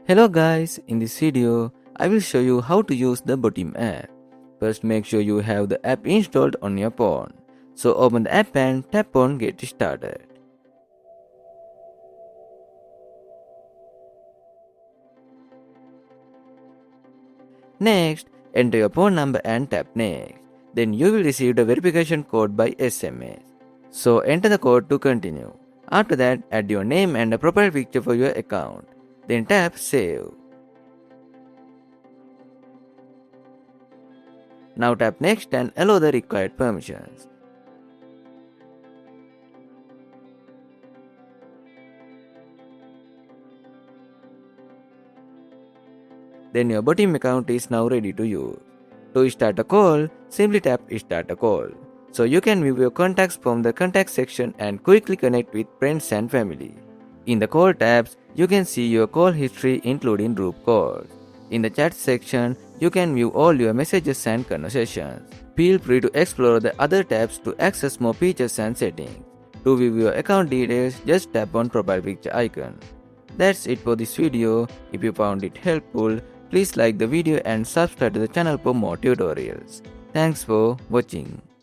Hello guys, in this video, I will show you how to use the Botim app. First make sure you have the app installed on your phone. So open the app and tap on get started. Next, enter your phone number and tap next. Then you will receive the verification code by SMS. So enter the code to continue. After that, add your name and a profile picture for your account. Then tap save. Now tap next and allow the required permissions. Then your Botim account is now ready to use. To start a call, simply tap start a call. So you can view your contacts from the contact section and quickly connect with friends and family. In the call tabs, you can see your call history including group calls. In the chat section, you can view all your messages and conversations. Feel free to explore the other tabs to access more features and settings. To view your account details, just tap on profile picture icon. That's it for this video. If you found it helpful, please like the video and subscribe to the channel for more tutorials. Thanks for watching.